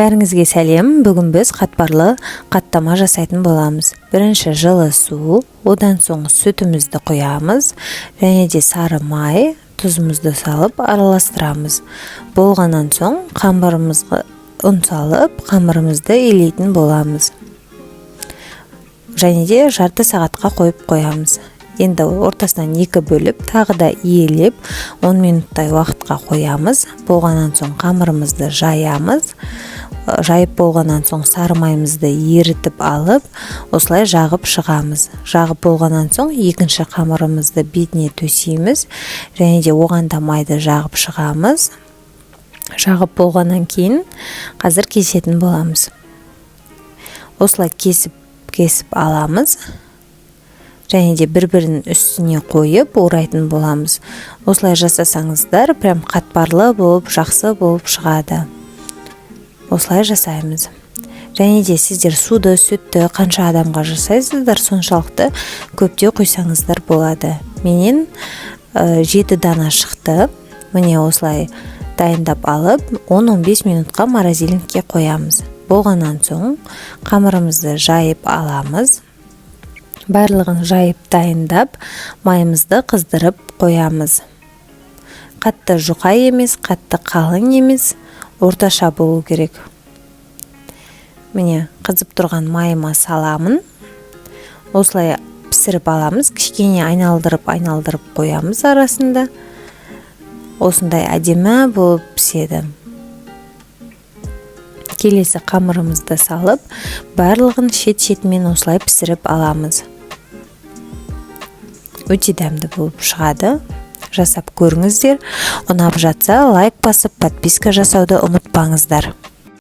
Бәріңізге сәлем. Бүгін біз қатпарлы қаттама жасайтын боламыз. Бірінші жылы су, одан соң сүтімізді құямыз, және де сары май, тұзымызды салып араластырамыз. Болғаннан соң қамырымызға ұн салып, қамырымызды илейтін боламыз. Және де жарты сағатқа қойып қоямыз. Енді ортасынан екі бөліп, тағы да иелеп 10 минуттай уақытқа қоямыз. Болғаннан соң қамырымызды жаямыз. Жайып болғаннан соң сары майымызды ерітіп алып, осылай жағып шығамыз. Жағып болғаннан соң екінші қамырымызды бетіне төсейміз, және де оған да майды жағып шығамыз. Жағып болғаннан кейін қазір кесетін боламыз. Осылай кесіп аламыз. Және де бір-бірінің үстіне қойып орайтын боламыз. Осылай жасасаңыздар, прям қатпарлы болып, жақсы болып шығады. Осылай жасаймыз. Және де сіздер суды, сүтті қанша адамға жасайсыздар, соншалықты көпте құйсаңыздар болады. Менен 7 дана шықты. Міне осылай дайындап алып, 10-15 минутқа морозильникке қоямыз. Болғаннан соң қамырымызды жайып аламыз. Барлығын жайып дайындап, майымызды қыздырып қоямыз. Қатты жұқа емес, қатты қалың емес, орташа болу керек. Міне, қызып тұрған майыма саламын. Осылай пісіріп аламыз. Кішкене айналдырып қоямыз арасында. Осындай әдемі болып піседі. Келесі қамырымызды салып, барлығын шет-шетімен осылай пісіріп аламыз. Өте дәмді болып шығады. Жасап көріңіздер. Ұнап жатса лайк басып, подписка жасауды ұмытпаңыздар.